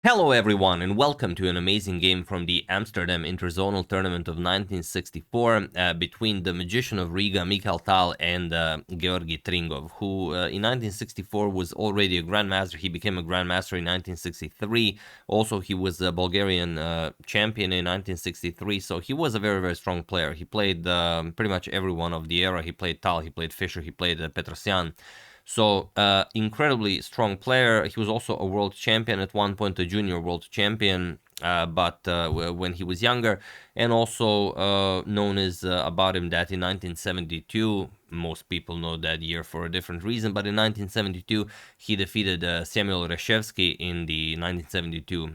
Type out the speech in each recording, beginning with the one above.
Hello everyone and welcome to an amazing game from the Amsterdam Interzonal tournament of 1964 between the magician of Riga Mikhail and Georgi Tringov, who in 1964 was already a grandmaster. He became a grandmaster in 1963. Also, he was a Bulgarian champion in 1963, so he was a very strong player. He played pretty much everyone of the era. He played Tal, he played Fischer, he played Petrosyan. So, incredibly strong player. He was also a world champion at one point, a junior world champion, but when he was younger, and also known as about him that in 1972, most people know that year for a different reason, but in 1972, he defeated Samuel Reshevsky in the 1972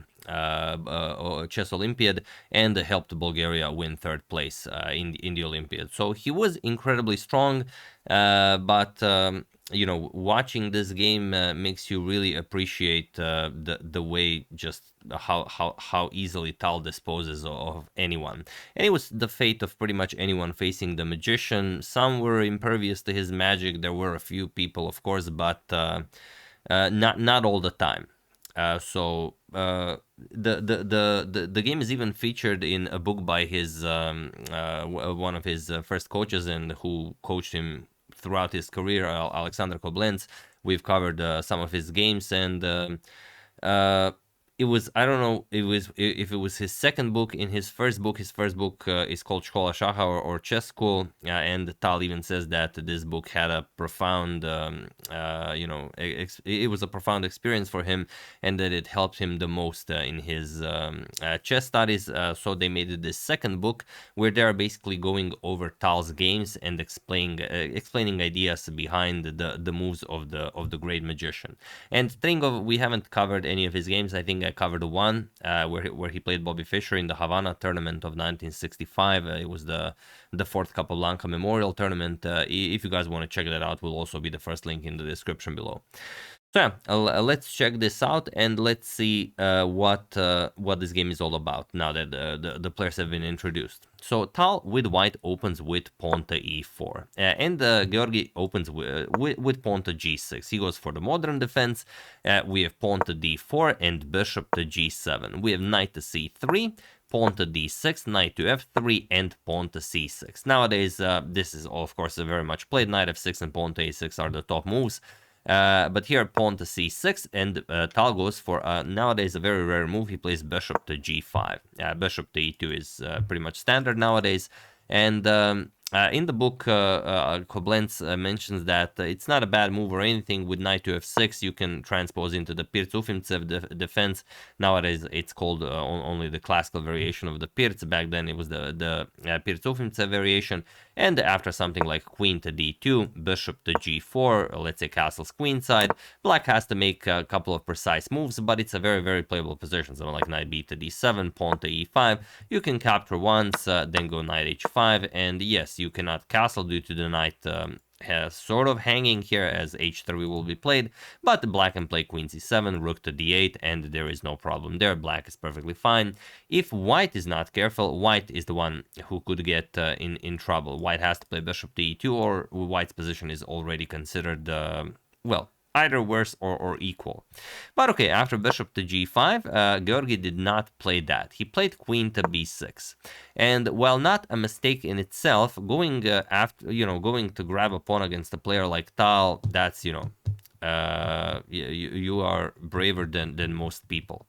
chess Olympiad and helped Bulgaria win third place in the Olympiad. So he was incredibly strong, but you know, watching this game makes you really appreciate the way just how easily Tal disposes of anyone. And it was the fate of pretty much anyone facing the magician. Some were impervious to his magic. There were a few people, of course, but not all the time. So the game is even featured in a book by his one of his first coaches and who coached him throughout his career, Alexander Koblenz. We've covered some of his games, and it was, I don't know if it was his second book. In his first book is called Shkola Shaha or Chess School, and Tal even says that this book had a profound, you know, it was a profound experience for him, and that it helped him the most in his chess studies. So they made this second book where they're basically going over Tal's games and explaining ideas behind the moves of the great magician. And Tringov, we haven't covered any of his games. I think I covered one where he played Bobby Fischer in the Havana tournament of 1965. It was the fourth Capablanca Memorial Tournament. If you guys want to check that out, will also be the first link in the description below. So yeah, let's check this out and let's see what this game is all about now that the players have been introduced. So Tal with white opens with pawn to e4, and Georgi opens with pawn to g6. He goes for the modern defense. We have pawn to d4 and bishop to g7. We have knight to c3, pawn to d6, knight to f3, and pawn to c6. Nowadays, this is of course a very much played. Knight f6 and pawn to a6 are the top moves. But here pawn to c6, and Tal goes for nowadays a very rare move. He plays bishop to g5. Bishop to e2 is pretty much standard nowadays, and in the book Koblenz mentions that it's not a bad move or anything. With knight to f6 you can transpose into the Pirts-Ufimtsev defense. Nowadays it's called only the classical variation of the Pirts. Back then it was the Pirts-Ufimtsev variation. And after something like queen to d2, bishop to g4, let's say castle's queenside, black has to make a couple of precise moves, but it's a very playable position. So like knight b to d7, pawn to e5, you can capture once, then go knight h5, and yes, you cannot castle due to the knight sort of hanging here as h3 will be played, but black can play queen c7, rook to d8, and there is no problem there. Black is perfectly fine. If white is not careful, white is the one who could get in trouble. White has to play bishop to e2, or white's position is already considered, well, either worse or equal. But okay, after bishop to g5, Georgi did not play that. He played queen to b6, and while not a mistake in itself, going going to grab a pawn against a player like Tal, that's, you know, you are braver than most people.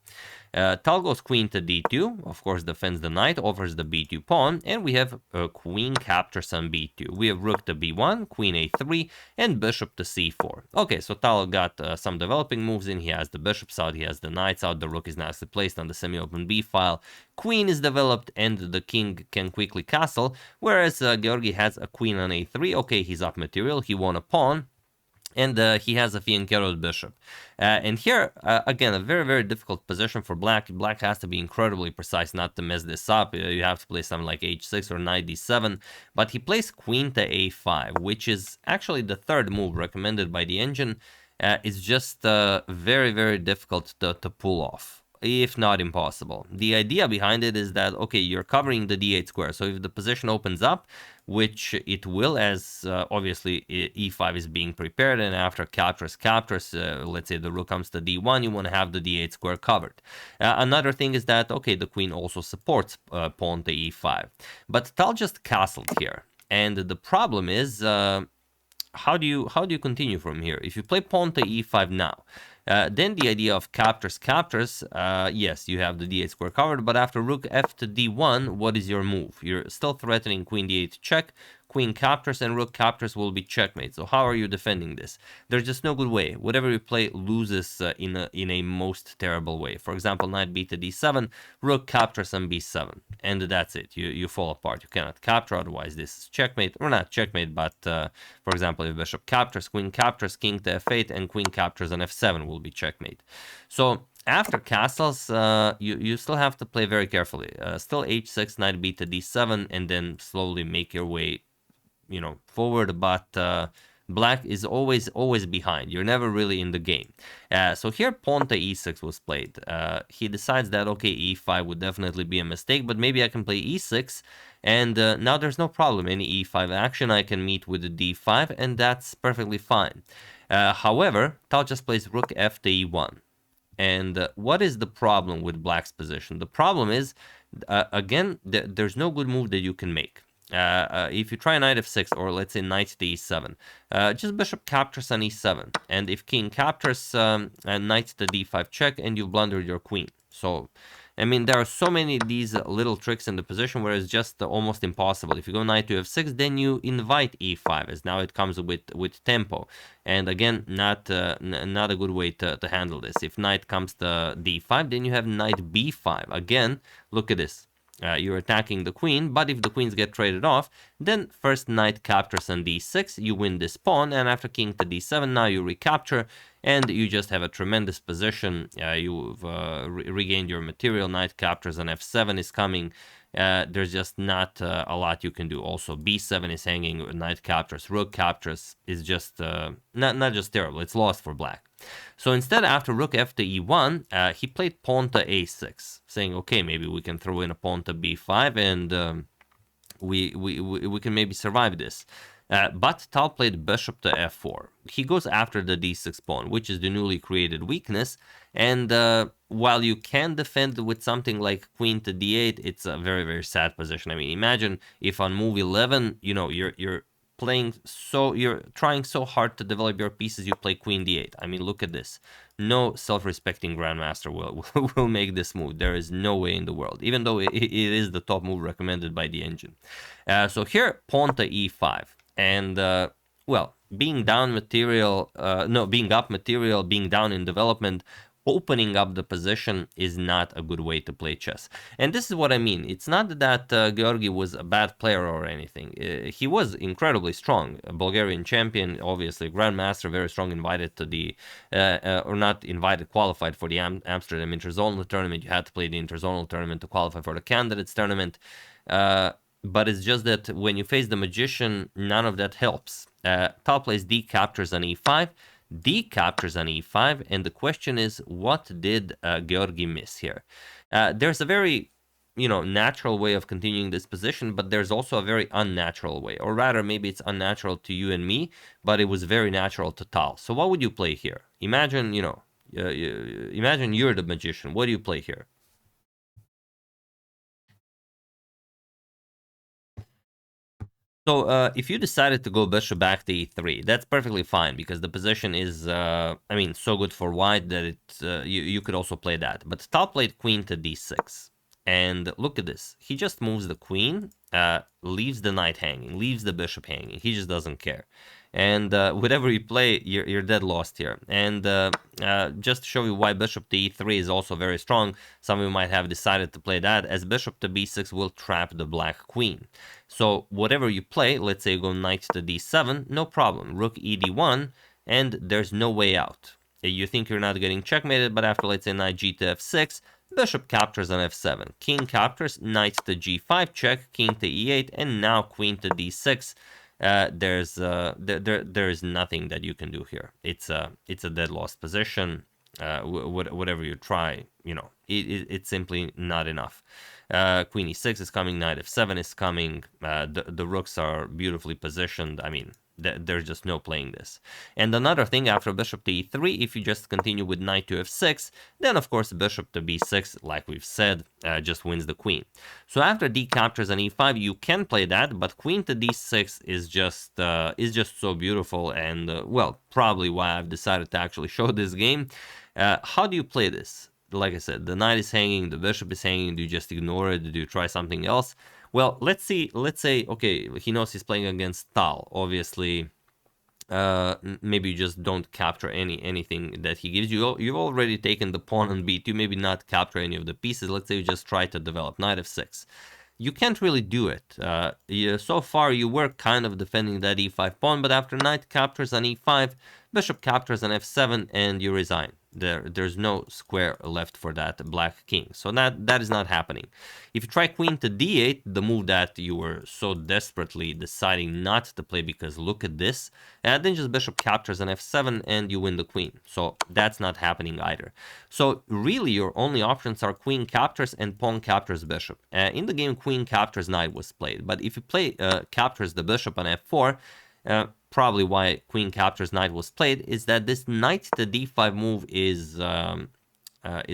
Tal goes queen to d2, of course defends the knight, offers the b2 pawn, and we have queen captures on b2. We have rook to b1, queen a3, and bishop to c4. Okay, so Tal got some developing moves in. He has the bishops out, he has the knights out, the rook is nicely placed on the semi-open b file, queen is developed, and the king can quickly castle, whereas Georgi has a queen on a3. Okay, he's up material, he won a pawn, and he has a fianchettoed bishop. And here, again, a very difficult position for black. Black has to be incredibly precise not to mess this up. You have to play something like h6 or knight d7. But he plays queen to a5, which is actually the third move recommended by the engine. It's just very difficult to pull off. if not impossible. The idea behind it is that, okay, you're covering the d8 square. So if the position opens up, which it will, as obviously e5 is being prepared, and after captures, let's say the rook comes to d1, you want to have the d8 square covered. Another thing is that, okay, the queen also supports pawn to e5. But Tal just castled here. And the problem is, how do you continue from here? If you play pawn to e5 now, then the idea of captures, yes, you have the d8 square covered, but after rook f to d1, what is your move? You're still threatening queen d8 check, queen captures, and rook captures will be checkmate. So how are you defending this? There's just no good way. Whatever you play loses in a most terrible way. For example, knight b to d7, rook captures on b7, and that's it. You fall apart. You cannot capture, otherwise this is checkmate, or not checkmate, but for example, if bishop captures, king to f8, and queen captures on f7 will be checkmate. So after castles, you still have to play very carefully. Still h6, knight b to d7, and then slowly make your way, forward. But black is always behind. You're never really in the game. So here pawn to e6 was played. He decides that, okay, e5 would definitely be a mistake, but maybe I can play e6, and now there's no problem. Any e5 action, I can meet with the d5, and that's perfectly fine. However, Tal just plays rook f to e1. And what is the problem with black's position? The problem is, again, there's no good move that you can make. If you try knight f6, or let's say knight to e7, just bishop captures on e7. And if king captures, knight to d5 check, and you blundered your queen. So, I mean, there are so many of these little tricks in the position where it's just almost impossible. If you go knight to f6, then you invite e5, as now it comes with tempo. And again, not a good way to handle this. If knight comes to d5, then you have knight b5. Again, look at this. You're attacking the queen, but if the queens get traded off, then first knight captures on d6, you win this pawn, and after king to d7, now you recapture, and you just have a tremendous position. You've regained your material. Knight captures on f7 is coming. There's just not a lot you can do. Also, b7 is hanging, knight captures, rook captures is just not just terrible, it's lost for black. So instead, after rook f to e1, he played pawn to a6, saying, okay, maybe we can throw in a pawn to b5, and we can maybe survive this. But Tal played bishop to f4. He goes after the d6 pawn, which is the newly created weakness. And while you can defend with something like queen to d8, it's a very, very sad position. I mean, imagine if on move 11, you're trying so hard to develop your pieces, you play queen d8. I mean, look at this. No self-respecting grandmaster will make this move. There is no way in the world, even though it is the top move recommended by the engine. So here, pawn to e5. And, well, being down material, being up material, being down in development, opening up the position is not a good way to play chess. And this is what I mean. It's not that Georgi was a bad player or anything. He was incredibly strong. A Bulgarian champion, obviously, grandmaster, very strong, invited to the, or not invited, qualified for the Amsterdam Interzonal tournament. You had to play the Interzonal tournament to qualify for the candidates tournament. But it's just that when you face the magician, none of that helps. Tal plays d captures on e5, d captures on e5, and the question is, what did Georgi miss here? There's a very, natural way of continuing this position, but there's also a very unnatural way. Or rather, maybe it's unnatural to you and me, but it was very natural to Tal. So what would you play here? Imagine, imagine you're the magician. What do you play here? So if you decided to go bishop back to e3, that's perfectly fine, because the position is, so good for white that you could also play that. But Tal played queen to d6. And look at this. He just moves the queen, leaves the knight hanging, leaves the bishop hanging. He just doesn't care. And whatever you play, you're dead lost here. And just to show you why bishop to e3 is also very strong, some of you might have decided to play that, as bishop to b6 will trap the black queen. So whatever you play, let's say you go knight to d7, no problem. Rook ed1, and there's no way out. You think you're not getting checkmated, but after, let's say, knight g to f6, bishop captures on f7. King captures, knight to g5 check, king to e8, and now queen to d6. There is nothing that you can do here. It's a dead lost position. Whatever you try, it's simply not enough. Queen e6 is coming, knight f7 is coming, the rooks are beautifully positioned. I mean, there's just no playing this. And another thing, after bishop to e3, if you just continue with knight to f6, then of course bishop to b6, like we've said, just wins the queen. So after d captures on e5, you can play that, but queen to d6 is just so beautiful, and well, probably why I've decided to actually show this game. How do you play this? Like I said, the knight is hanging, the bishop is hanging. Do you just ignore it? Do you try something else? Well, let's say, okay, he knows he's playing against Tal. Obviously, maybe you just don't capture anything that he gives you. You've already taken the pawn on b2, maybe not capture any of the pieces. Let's say you just try to develop knight f6. You can't really do it. So far, you were kind of defending that e5 pawn, but after knight captures on e5, bishop captures on f7, and you resign. There's no square left for that black king. So that is not happening. If you try queen to d8, the move that you were so desperately deciding not to play because look at this, and then just bishop captures on f7 and you win the queen. So that's not happening either. So really your only options are queen captures and pawn captures bishop. In the game, queen captures knight was played, but if you play captures the bishop on f4, probably why queen captures knight was played is that this knight to d5 move is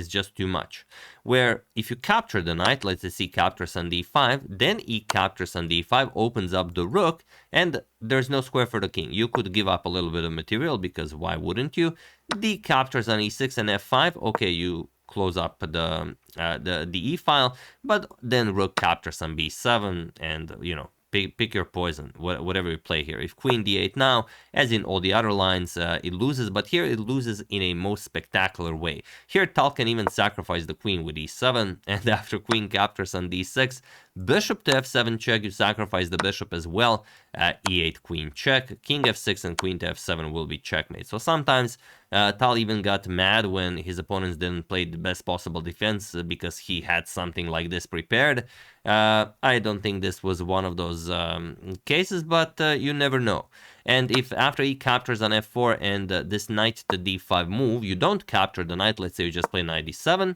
just too much. Where if you capture the knight, let's say c captures on d5, then e captures on d5 opens up the rook, and there's no square for the king. You could give up a little bit of material, because why wouldn't you? D captures on e6 and f5. Okay, you close up the e file, but then rook captures on b7, and you know, pick your poison, whatever you play here. If queen d8 now, as in all the other lines, it loses, but here it loses in a most spectacular way. Here Tal can even sacrifice the queen with e7, and after queen captures on d6, bishop to f7 check, you sacrifice the bishop as well, e8 queen check, king f6 and queen to f7 will be checkmate. So sometimes Tal even got mad when his opponents didn't play the best possible defense because he had something like this prepared. I don't think this was one of those cases, but you never know. And if after he captures on f4 and this knight to d5 move, you don't capture the knight, let's say you just play knight d7,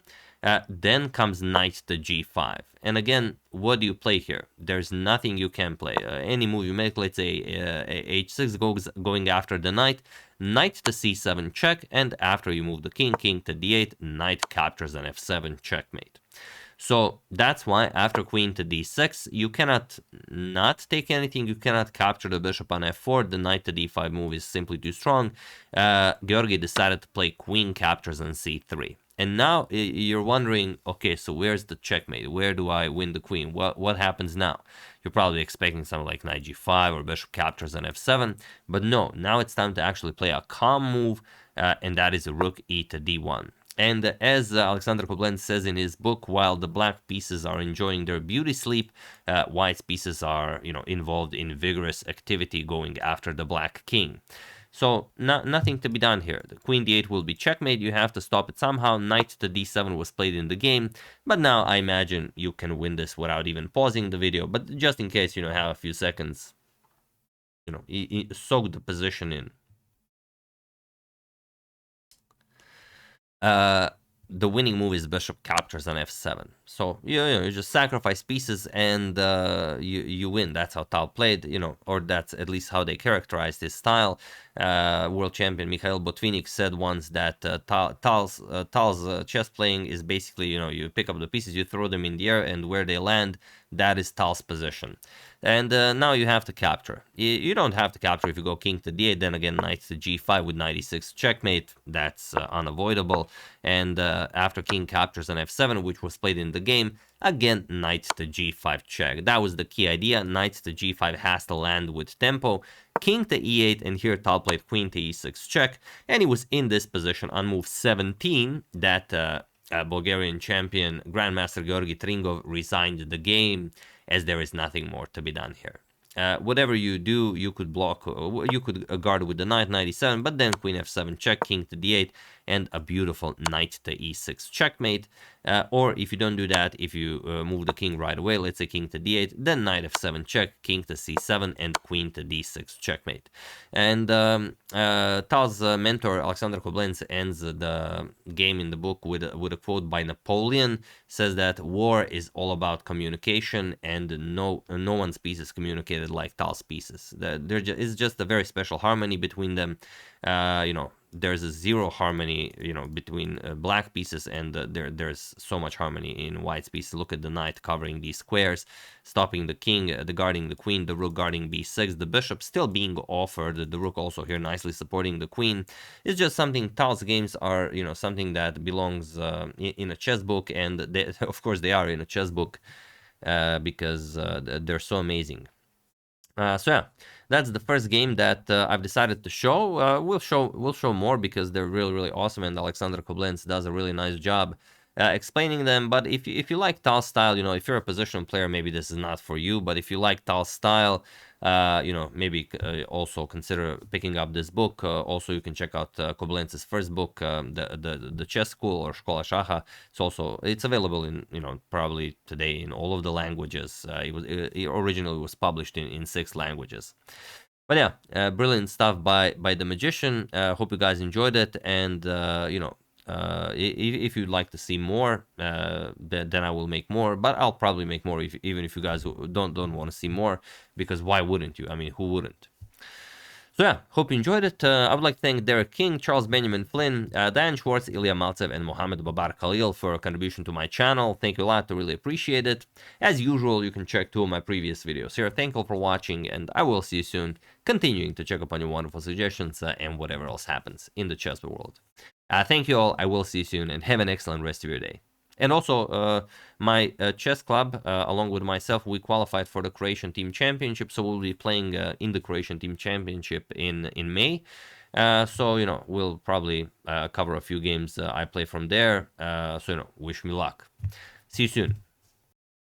then comes knight to g5. And again, what do you play here? There's nothing you can play. Any move you make, let's say h6 going after the knight, knight to c7 check, and after you move the king, king to d8, knight captures on f7 checkmate. So that's why after queen to d6, you cannot not take anything. You cannot capture the bishop on f4. The knight to d5 move is simply too strong. Georgi decided to play queen captures on c3. And now you're wondering, okay, so where's the checkmate? Where do I win the queen? What happens now? You're probably expecting something like knight g5 or bishop captures on f7. But no, now it's time to actually play a calm move, and that is a rook e to d1. And as Alexander Koblenz says in his book, while the black pieces are enjoying their beauty sleep, white's pieces are, involved in vigorous activity going after the black king. So nothing to be done here. The queen d8 will be checkmate. You have to stop it somehow. Knight to d7 was played in the game, but now I imagine you can win this without even pausing the video. But just in case, have a few seconds, soak the position in. The winning move is bishop captures on f7. So you just sacrifice pieces and you win. That's how Tal played, or that's at least how they characterized his style. World champion Mikhail Botvinnik said once that Tal's chess playing is basically, you pick up the pieces, you throw them in the air, and where they land, that is Tal's position. And now you have to capture. You don't have to capture if you go king to d8, then again knight to g5 with knight e6 checkmate. That's unavoidable. And after king captures on f7, which was played in the game, again knight to g5 check. That was the key idea. Knight to g5 has to land with tempo. King to e8, and here Tal played queen to e6 check. And he was in this position on move 17 that Bulgarian champion Grandmaster Georgi Tringov resigned the game, as there is nothing more to be done here. Whatever you do, you could block, you could guard with the knight, knight e7, but then queen f7 check, king to d8, and a beautiful knight to e6 checkmate. Or if you don't do that, if you move the king right away, let's say king to d8, then knight f7 check, king to c7, and queen to d6 checkmate. And Tal's mentor Alexander Koblenz ends the game in the book with a quote by Napoleon. Says that war is all about communication, and no one's piece is communicated like Tal's pieces. There is just a very special harmony between them. There's a zero harmony, between black pieces, and there's so much harmony in white's pieces. Look at the knight covering these squares, stopping the king, guarding the queen, the rook guarding b6, the bishop still being offered, the rook also here nicely supporting the queen. It's just something. Tal's games are, something that belongs in a chess book, and of course they are in a chess book because they're so amazing. So yeah, that's the first game that I've decided to show. We'll show more because they're really awesome, and Alexander Koblenz does a really nice job explaining them. But if you like Tal's style, if you're a positional player, maybe this is not for you. But if you like Tal's style, maybe also consider picking up this book. Also, you can check out Koblenz's first book, the Chess School, or Škola Šaha. It's available in probably today in all of the languages. It originally was published in 6 languages. But yeah, brilliant stuff by the magician. Hope you guys enjoyed it, and if you'd like to see more, then I will make more. But I'll probably make more even if you guys don't want to see more, because why wouldn't you? I mean, who wouldn't? So yeah, hope you enjoyed it. I would like to thank Derek King, Charles Benjamin Flynn, Diane Schwartz, Ilya Maltsev, and Mohammed Babar Khalil for a contribution to my channel. Thank you a lot, I really appreciate it. As usual, you can check 2 of my previous videos here. Thank you for watching, and I will see you soon, continuing to check up on your wonderful suggestions and whatever else happens in the chess world. Thank you all, I will see you soon, and have an excellent rest of your day. And also, my chess club, along with myself, we qualified for the Croatian Team Championship, so we'll be playing in the Croatian Team Championship in May. So, we'll probably cover a few games I play from there. So, wish me luck. See you soon.